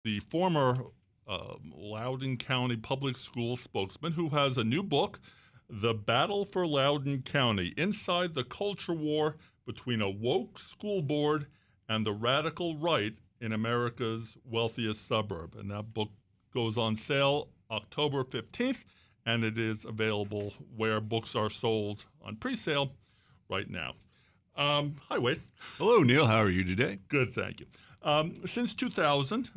the former Loudoun County Public Schools spokesman who has a new book, The Battle for Loudoun County, Inside the Culture War Between a Woke School Board and the Radical Right in America's Wealthiest Suburb. And that book goes on sale October 15th, and it is available where books are sold on pre-sale right now. Hi, Wade. Hello, Neil. How are you today? Good, thank you. Since 2000,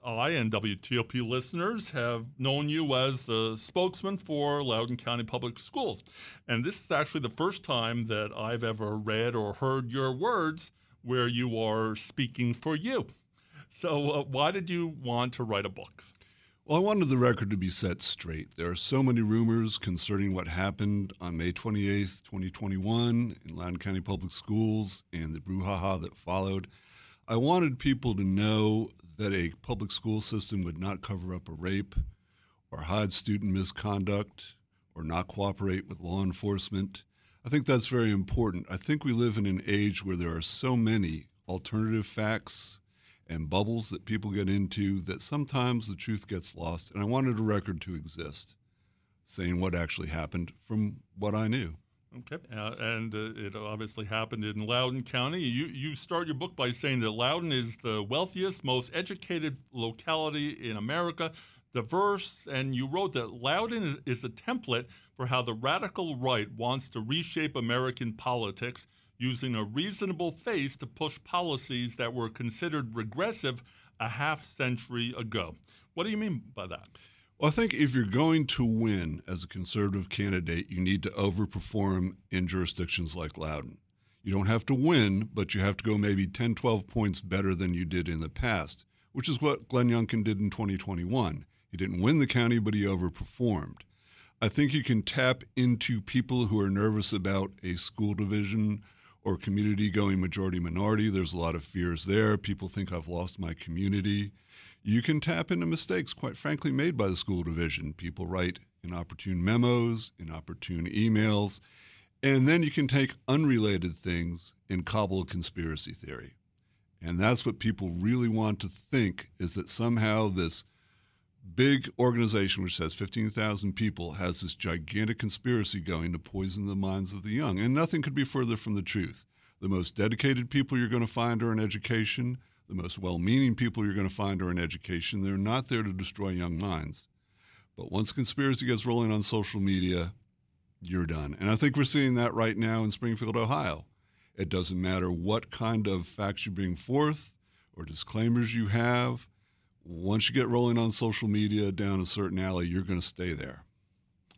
I and WTOP listeners have known you as the spokesman for Loudoun County Public Schools. And this is actually the first time that I've ever read or heard your words where you are speaking for you. So why did you want to write a book? Well, I wanted the record to be set straight. There are so many rumors concerning what happened on May 28th, 2021 in Loudoun County Public Schools and the brouhaha that followed. I wanted people to know that a public school system would not cover up a rape or hide student misconduct or not cooperate with law enforcement. I think that's very important. I think we live in an age where there are so many alternative facts and bubbles that people get into that sometimes the truth gets lost. And I wanted a record to exist saying what actually happened from what I knew. Okay, and it obviously happened in Loudoun County. You start your book by saying that Loudoun is the wealthiest, most educated locality in America, diverse, and you wrote that Loudoun is a template for how the radical right wants to reshape American politics using a reasonable face to push policies that were considered regressive a half-century ago. What do you mean by that? Well, I think if you're going to win as a conservative candidate, you need to overperform in jurisdictions like Loudoun. You don't have to win, but you have to go maybe 10, 12 points better than you did in the past, which is what Glenn Youngkin did in 2021. He didn't win the county, but he overperformed. I think you can tap into people who are nervous about a school division or community going majority-minority. There's a lot of fears there. People think I've lost my community. You can tap into mistakes, quite frankly, made by the school division. People write inopportune memos, inopportune emails, and then you can take unrelated things and cobble a conspiracy theory. And that's what people really want to think, is that somehow this big organization, which has 15,000 people, has this gigantic conspiracy going to poison the minds of the young. And nothing could be further from the truth. The most dedicated people you're going to find are in education. The most well-meaning people you're going to find are in education. They're not there to destroy young minds. But once a conspiracy gets rolling on social media, you're done. And I think we're seeing that right now in Springfield, Ohio. It doesn't matter what kind of facts you bring forth or disclaimers you have. Once you get rolling on social media down a certain alley, you're going to stay there.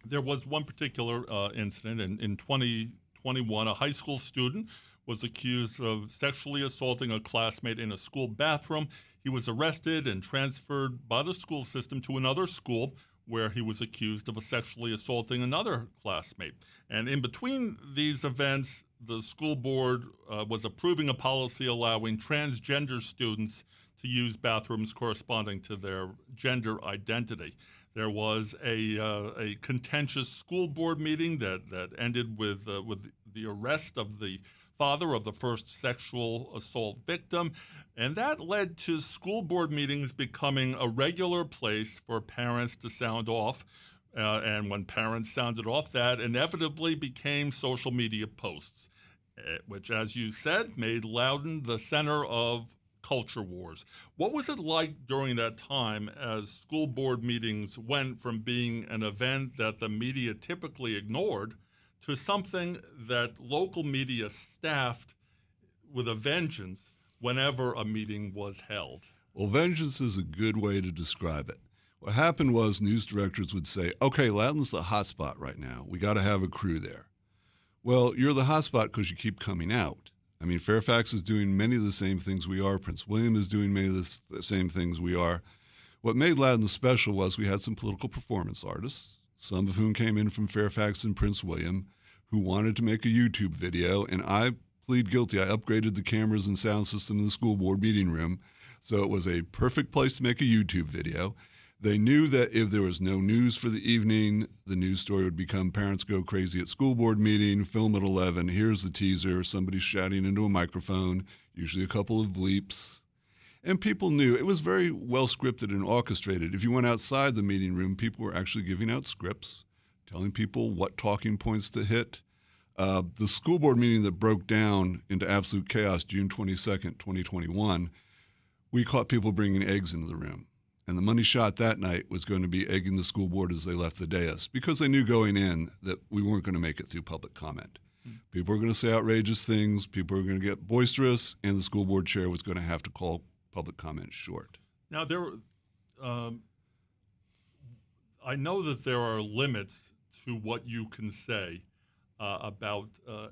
There was one particular incident in 2021. A high school student was accused of sexually assaulting a classmate in a school bathroom. He was arrested and transferred by the school system to another school where he was accused of sexually assaulting another classmate. And in between these events, the school board was approving a policy allowing transgender students to use bathrooms corresponding to their gender identity. There was a contentious school board meeting that ended with the arrest of the father of the first sexual assault victim, and that led to school board meetings becoming a regular place for parents to sound off. And when parents sounded off, that inevitably became social media posts, which, as you said, made Loudoun the center of culture wars. What was it like during that time as school board meetings went from being an event that the media typically ignored to something that local media staffed with a vengeance whenever a meeting was held? Well, vengeance is a good way to describe it. What happened was news directors would say, okay, Loudoun's the hot spot right now. We got to have a crew there. Well, you're the hot spot because you keep coming out. I mean, Fairfax is doing many of the same things we are. Prince William is doing many of the same things we are. What made Loudoun special was we had some political performance artists, some of whom came in from Fairfax and Prince William, who wanted to make a YouTube video, and I plead guilty. I upgraded the cameras and sound system in the school board meeting room, so it was a perfect place to make a YouTube video. They knew that if there was no news for the evening, the news story would become parents go crazy at school board meeting, film at 11, here's the teaser, somebody's shouting into a microphone, usually a couple of bleeps. And people knew. It was very well scripted and orchestrated. If you went outside the meeting room, people were actually giving out scripts, telling people what talking points to hit. The school board meeting that broke down into absolute chaos June 22nd, 2021, we caught people bringing eggs into the room. And the money shot that night was going to be egging the school board as they left the dais, because they knew going in that we weren't going to make it through public comment. People were going to say outrageous things, people were going to get boisterous, and the school board chair was going to have to call public comment short. Now, I know that there are limits to what you can say about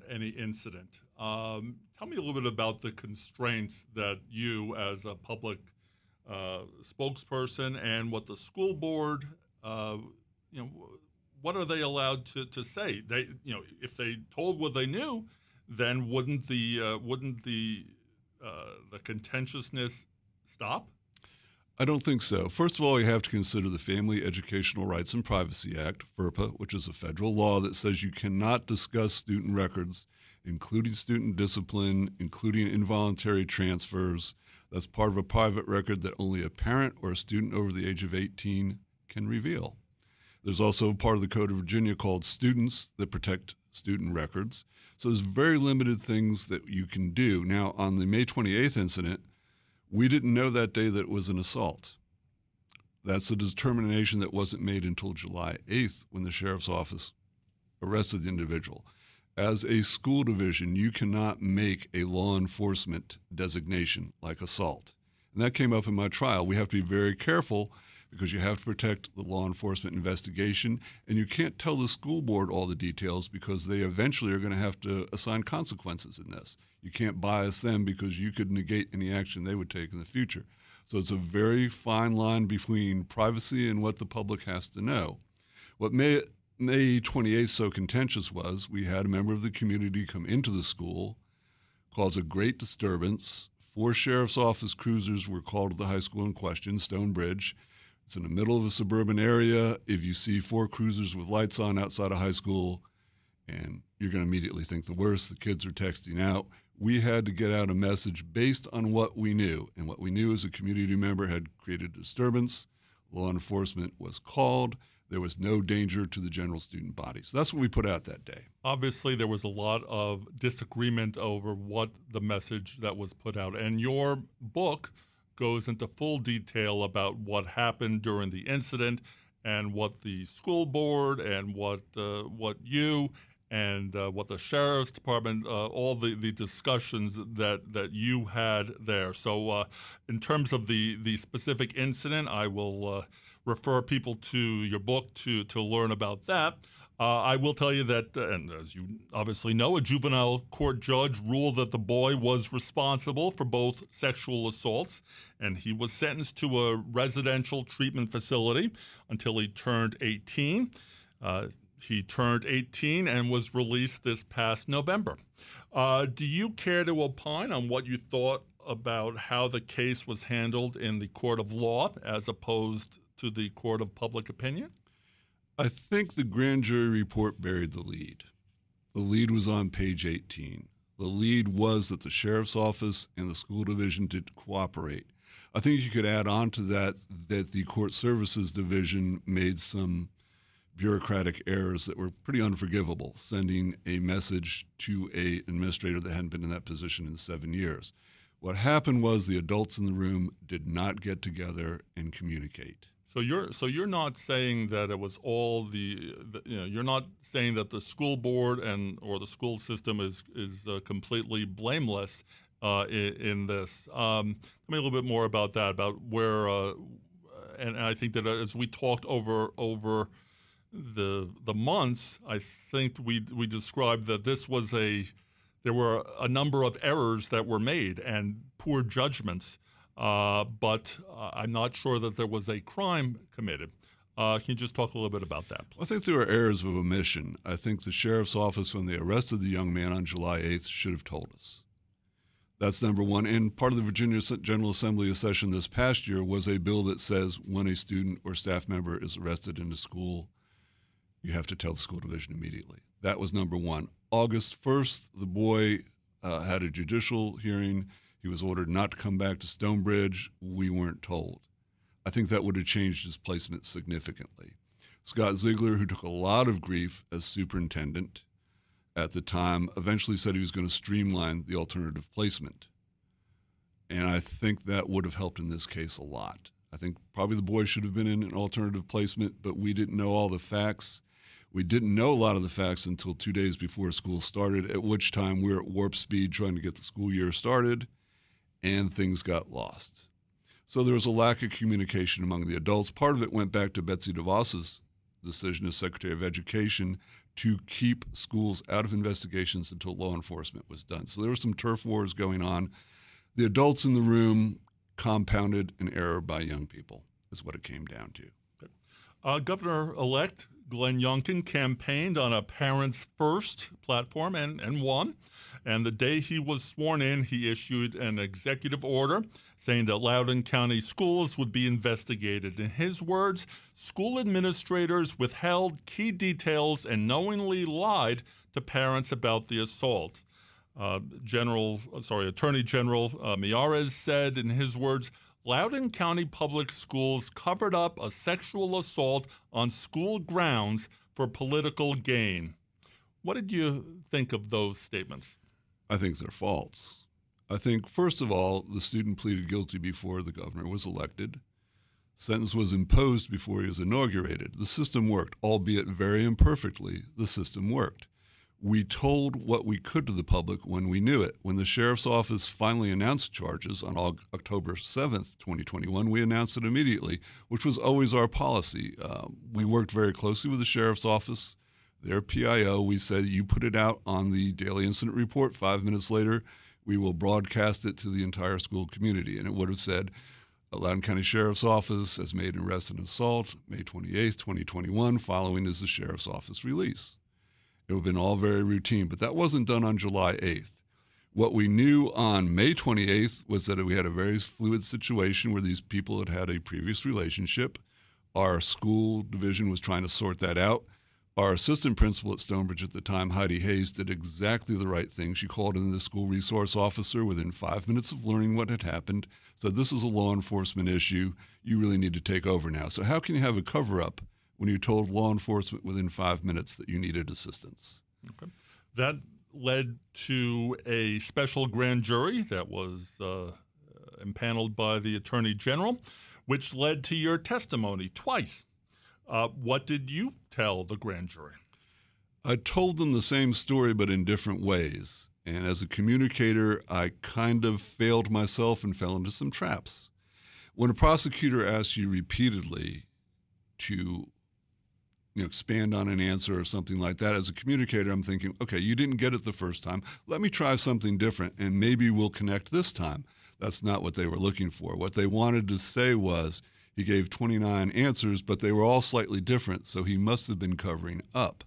any incident. Tell me a little bit about the constraints that you, as a public spokesperson, and what the school board, what are they allowed to say? They, if they told what they knew, then wouldn't the contentiousness stop? I don't think so. First of all, you have to consider the Family Educational Rights and Privacy Act, FERPA, which is a federal law that says you cannot discuss student records, including student discipline, including involuntary transfers. That's part of a private record that only a parent or a student over the age of 18 can reveal. There's also a part of the Code of Virginia called Students that protect student records. So there's very limited things that you can do. Now, on the May 28th incident, we didn't know that day that it was an assault. That's a determination that wasn't made until July 8th when the sheriff's office arrested the individual. As a school division, you cannot make a law enforcement designation like assault. And that came up in my trial. We have to be very careful because you have to protect the law enforcement investigation, and you can't tell the school board all the details because they eventually are going to have to assign consequences in this. You can't bias them because you could negate any action they would take in the future. So it's a very fine line between privacy and what the public has to know. What May 28th so contentious was we had a member of the community come into the school, cause a great disturbance. 4 sheriff's office cruisers were called to the high school in question, Stonebridge. It's in the middle of a suburban area. If you see 4 cruisers with lights on outside a high school, and you're going to immediately think the worst, the kids are texting out. We had to get out a message based on what we knew. And what we knew is a community member had created disturbance. Law enforcement was called. There was no danger to the general student body. So that's what we put out that day. Obviously, there was a lot of disagreement over what the message that was put out. And your book goes into full detail about what happened during the incident and what the school board and what you and what the sheriff's department, all the discussions that you had there. So in terms of the specific incident, I will refer people to your book to learn about that. I will tell you that, and as you obviously know, a juvenile court judge ruled that the boy was responsible for both sexual assaults, and he was sentenced to a residential treatment facility until he turned 18. He turned 18 and was released this past November. Do you care to opine on what you thought about how the case was handled in the court of law as opposed to the court of public opinion? I think the grand jury report buried the lead. The lead was on page 18. The lead was that the sheriff's office and the school division did cooperate. I think you could add on to that the court services division made some bureaucratic errors that were pretty unforgivable, sending a message to an administrator that hadn't been in that position in 7 years. What happened was the adults in the room did not get together and communicate. So you're not saying that it was all you're not saying that the school board or the school system is completely blameless in this. Tell me a little bit more about that, about where, and I think that as we talked over the months, I think we described that there were a number of errors that were made and poor judgments. But I'm not sure that there was a crime committed. Can you just talk a little bit about that, please? I think there were errors of omission. I think the sheriff's office, when they arrested the young man on July 8th, should have told us. That's number one. And part of the Virginia General Assembly session this past year was a bill that says when a student or staff member is arrested in a school, you have to tell the school division immediately. That was number one. August 1st, the boy had a judicial hearing. He was ordered not to come back to Stonebridge. We weren't told. I think that would have changed his placement significantly. Scott Ziegler, who took a lot of grief as superintendent at the time, eventually said he was going to streamline the alternative placement. And I think that would have helped in this case a lot. I think probably the boy should have been in an alternative placement, but we didn't know all the facts. We didn't know a lot of the facts until 2 days before school started, at which time we were at warp speed trying to get the school year started, and things got lost. So there was a lack of communication among the adults. Part of it went back to Betsy DeVos's decision as Secretary of Education to keep schools out of investigations until law enforcement was done. So there were some turf wars going on. The adults in the room compounded an error by young people, is what it came down to. Governor-elect Glenn Youngkin campaigned on a Parents First platform and won. And the day he was sworn in, he issued an executive order saying that Loudoun County schools would be investigated. In his words, school administrators withheld key details and knowingly lied to parents about the assault. Attorney General Miyares said in his words, Loudoun County Public Schools covered up a sexual assault on school grounds for political gain. What did you think of those statements? I think they're false. I think, first of all, the student pleaded guilty before the governor was elected. Sentence was imposed before he was inaugurated. The system worked, albeit very imperfectly. The system worked. We told what we could to the public when we knew it. When the sheriff's office finally announced charges on October 7th, 2021, we announced it immediately, which was always our policy. We worked very closely with the sheriff's office, their PIO. We said, you put it out on the daily incident report. 5 minutes later, we will broadcast it to the entire school community. And it would have said, Loudoun County Sheriff's Office has made an arrest and assault May 28th, 2021, following is the sheriff's office release. It would have been all very routine, but that wasn't done on July 8th. What we knew on May 28th was that we had a very fluid situation where these people had had a previous relationship. Our school division was trying to sort that out. Our assistant principal at Stonebridge at the time, Heidi Hayes, did exactly the right thing. She called in the school resource officer within 5 minutes of learning what had happened, said, this is a law enforcement issue. You really need to take over now. So how can you have a cover-up when you told law enforcement within 5 minutes that you needed assistance? Okay. That led to a special grand jury that was impaneled by the Attorney General, which led to your testimony twice. What did you tell the grand jury? I told them the same story, but in different ways. And as a communicator, I kind of failed myself and fell into some traps. When a prosecutor asks you repeatedly to expand on an answer or something like that, as a communicator, I'm thinking, okay, you didn't get it the first time. Let me try something different, and maybe we'll connect this time. That's not what they were looking for. What they wanted to say was, he gave 29 answers, but they were all slightly different, so he must have been covering up.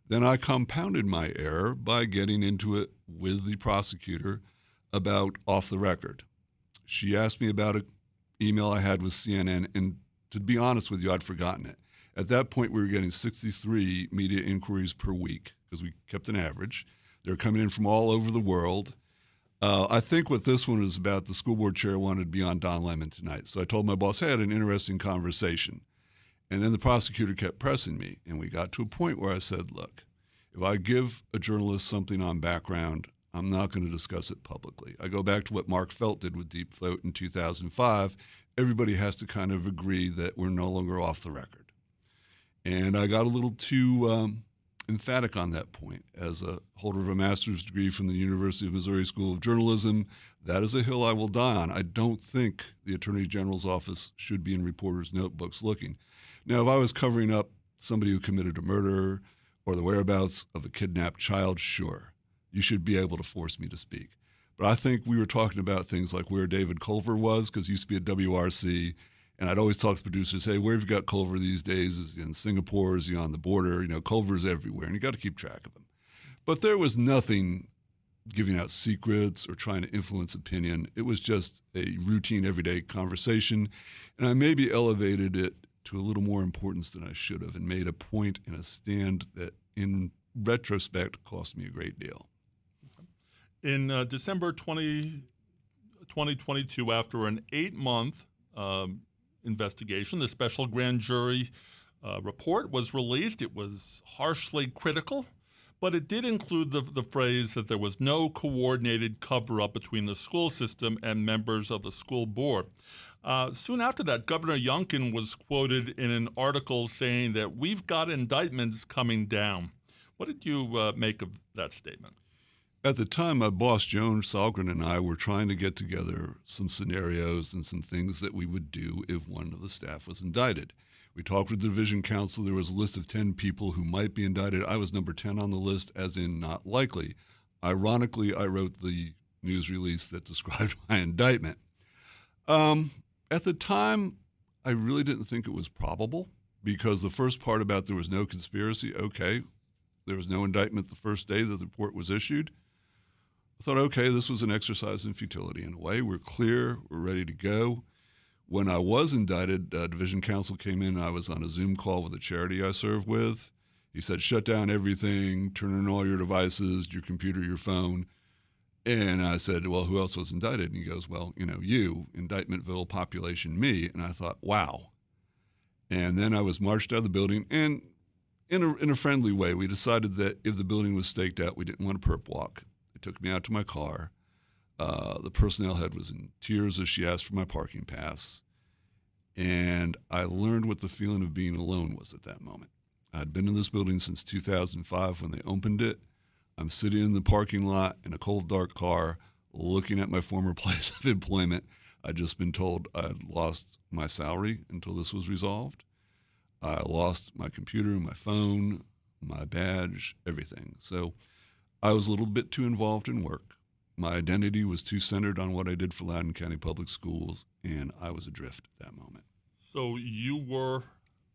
Then I compounded my error by getting into it with the prosecutor about off the record. She asked me about an email I had with CNN, and to be honest with you, I'd forgotten it. At that point, we were getting 63 media inquiries per week because we kept an average. They were coming in from all over the world. I think what this one is about, the school board chair wanted to be on Don Lemon tonight. So I told my boss, hey, I had an interesting conversation. And then the prosecutor kept pressing me. And we got to a point where I said, look, if I give a journalist something on background, I'm not going to discuss it publicly. I go back to what Mark Felt did with Deep Throat in 2005. Everybody has to kind of agree that we're no longer off the record. And I got a little too emphatic on that point. As a holder of a master's degree from the University of Missouri School of Journalism, that is a hill I will die on. I don't think the Attorney General's office should be in reporters' notebooks looking. Now, if I was covering up somebody who committed a murder or the whereabouts of a kidnapped child, sure, you should be able to force me to speak. But I think we were talking about things like where David Culver was, because he used to be at WRC, and I'd always talk to producers, hey, where have you got Culver these days? Is he in Singapore? Is he on the border? Culver's everywhere, and you got to keep track of him. But there was nothing giving out secrets or trying to influence opinion. It was just a routine, everyday conversation, and I maybe elevated it to a little more importance than I should have and made a point and a stand that, in retrospect, cost me a great deal. In December 2020, 2022, after an 8-month investigation, the special grand jury report was released. It was harshly critical, but it did include the phrase that there was no coordinated cover-up between the school system and members of the school board. Soon after that, Governor Youngkin was quoted in an article saying that we've got indictments coming down. What did you make of that statement? At the time, my boss, Joan Salgren, and I were trying to get together some scenarios and some things that we would do if one of the staff was indicted. We talked with the division counsel. There was a list of 10 people who might be indicted. I was number 10 on the list, as in not likely. Ironically, I wrote the news release that described my indictment. At the time, I really didn't think it was probable, because the first part about there was no conspiracy, okay, there was no indictment the first day that the report was issued. I thought, okay, this was an exercise in futility in a way. We're clear, we're ready to go. When I was indicted, division counsel came in, and I was on a Zoom call with a charity I serve with. He said, shut down everything, turn on all your devices, your computer, your phone. And I said, well, who else was indicted? And he goes, well, you, Indictmentville, population me. And I thought, wow. And then I was marched out of the building, and in a friendly way, we decided that if the building was staked out, we didn't want a perp walk. They took me out to my car. The personnel head was in tears as she asked for my parking pass. And I learned what the feeling of being alone was at that moment. I'd been in this building since 2005 when they opened it. I'm sitting in the parking lot in a cold, dark car looking at my former place of employment. I'd just been told I'd lost my salary until this was resolved. I lost my computer, my phone, my badge, everything. So I was a little bit too involved in work. My identity was too centered on what I did for Loudoun County Public Schools, and I was adrift at that moment. So you were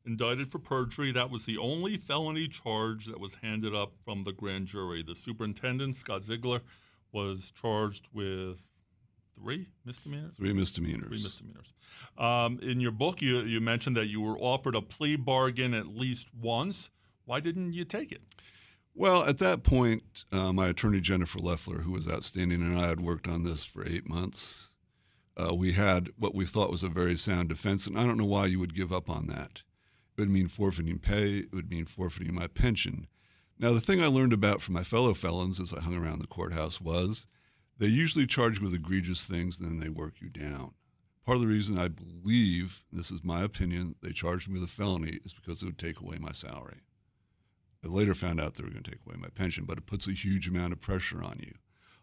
indicted for perjury. That was the only felony charge that was handed up from the grand jury. The superintendent, Scott Ziegler, was charged with 3 misdemeanors? 3 misdemeanors. 3 misdemeanors. In your book, you mentioned that you were offered a plea bargain at least once. Why didn't you take it? Well, at that point, my attorney, Jennifer Leffler, who was outstanding, and I had worked on this for 8 months. We had what we thought was a very sound defense, and I don't know why you would give up on that. It would mean forfeiting pay. It would mean forfeiting my pension. Now, the thing I learned about from my fellow felons as I hung around the courthouse was they usually charge you with egregious things, and then they work you down. Part of the reason I believe, this is my opinion, they charged me with a felony is because it would take away my salary. I later found out they were going to take away my pension, but it puts a huge amount of pressure on you.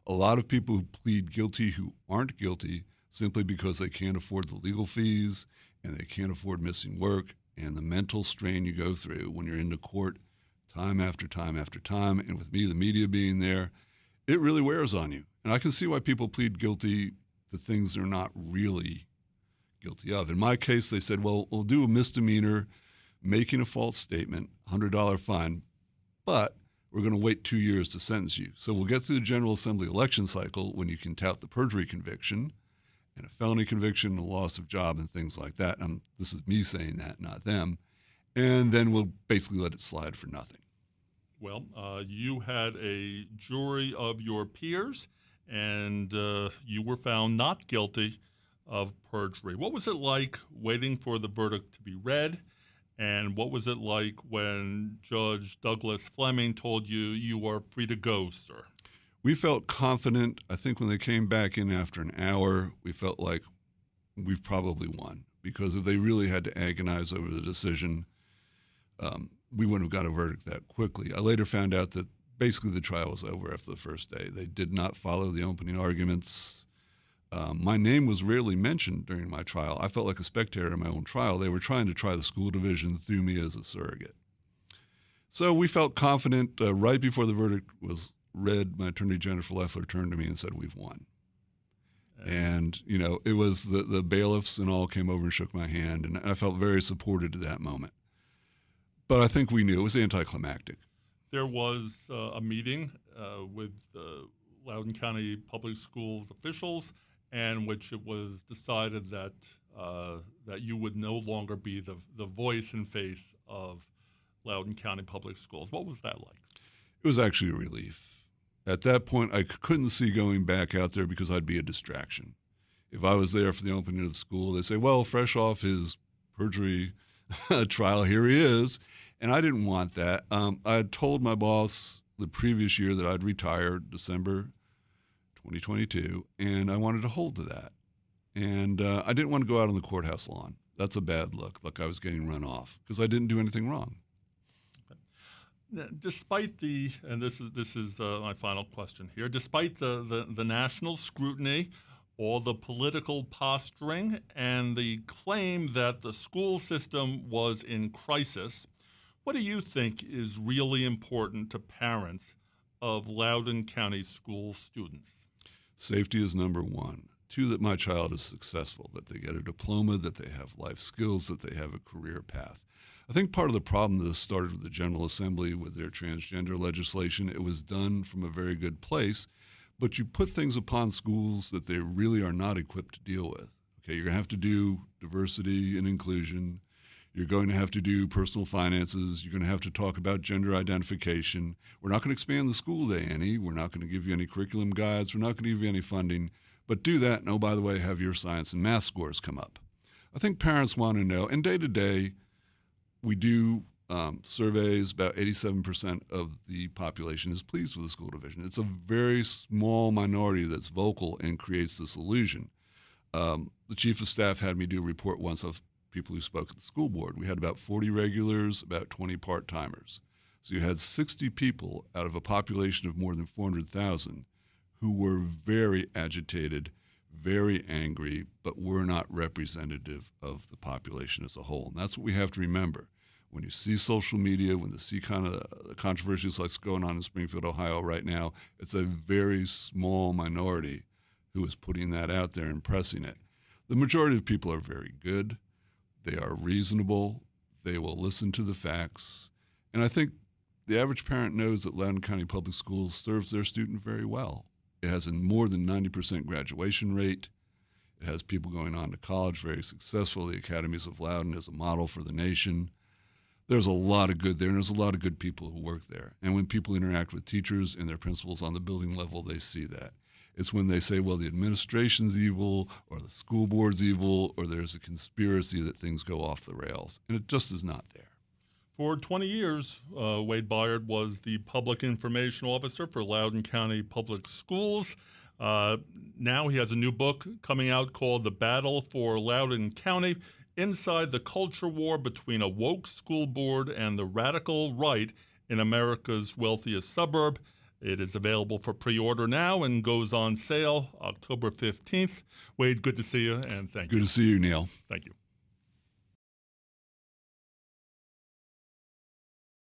A lot of people who plead guilty who aren't guilty simply because they can't afford the legal fees and they can't afford missing work, and the mental strain you go through when you're into court time after time after time, and with me, the media being there, it really wears on you. And I can see why people plead guilty to things they're not really guilty of. In my case, they said, well, we'll do a misdemeanor, making a false statement, $100 fine, but we're going to wait 2 years to sentence you. So we'll get through the General Assembly election cycle when you can tout the perjury conviction and a felony conviction, a loss of job, and things like that. This is me saying that, not them. And then we'll basically let it slide for nothing. Well, you had a jury of your peers, and you were found not guilty of perjury. What was it like waiting for the verdict to be read? And what was it like when Judge Douglas Fleming told you you are free to go, sir? We felt confident. I think when they came back in after an hour, we felt like we've probably won, because if they really had to agonize over the decision, we wouldn't have got a verdict that quickly. I later found out that basically the trial was over after the first day. They did not follow the opening arguments. My name was rarely mentioned during my trial. I felt like a spectator in my own trial. They were trying to try the school division through me as a surrogate. So we felt confident. Right before the verdict was read, my attorney, Jennifer Leffler, turned to me and said, we've won. And, it was the bailiffs and all came over and shook my hand, and I felt very supported at that moment. But I think we knew it was anticlimactic. There was a meeting with Loudoun County Public Schools officials, in which it was decided that that you would no longer be the voice and face of Loudoun County Public Schools. What was that like? It was actually a relief. At that point, I couldn't see going back out there because I'd be a distraction. If I was there for the opening of the school, they say, well, fresh off his perjury trial, here he is. And I didn't want that. I had told my boss the previous year that I'd retire December 2022, and I wanted to hold to that. And I didn't want to go out on the courthouse lawn. That's a bad look, like I was getting run off, because I didn't do anything wrong. Despite and this is my final question here, despite the national scrutiny, all the political posturing, and the claim that the school system was in crisis, what do you think is really important to parents of Loudoun County school students? Safety is number one. 2, that my child is successful, that they get a diploma, that they have life skills, that they have a career path. I think part of the problem that started with the General Assembly with their transgender legislation, it was done from a very good place, but you put things upon schools that they really are not equipped to deal with. Okay, you're going to have to do diversity and inclusion. You're going to have to do personal finances. You're going to have to talk about gender identification. We're not going to expand the school day any. We're not going to give you any curriculum guides. We're not going to give you any funding. But do that, and oh, by the way, have your science and math scores come up. I think parents want to know, and day to day, we do surveys. About 87% of the population is pleased with the school division. It's a very small minority that's vocal and creates this illusion. The chief of staff had me do a report once of people who spoke at the school board. We had about 40 regulars, about 20 part-timers. So you had 60 people out of a population of more than 400,000 who were very agitated, very angry, but were not representative of the population as a whole. And that's what we have to remember. When you see social media, when you see kind of the controversies like going on in Springfield, Ohio right now, it's a very small minority who is putting that out there and pressing it. The majority of people are very good. They are reasonable. They will listen to the facts. And I think the average parent knows that Loudoun County Public Schools serves their student very well. It has a more than 90% graduation rate. It has people going on to college, very successful. The Academies of Loudoun is a model for the nation. There's a lot of good there, and there's a lot of good people who work there. And when people interact with teachers and their principals on the building level, they see that. It's when they say, well, the administration's evil, or the school board's evil, or there's a conspiracy that things go off the rails. And it just is not there. For 20 years, Wayde Byard was the public information officer for Loudoun County Public Schools. Now he has a new book coming out called The Battle for Loudoun County: Inside the Culture War Between a Woke School Board and the Radical Right in America's Wealthiest Suburb. It is available for pre-order now and goes on sale October 15th. Wayde, good to see you, and thank you. Good to see you, Neil. Thank you.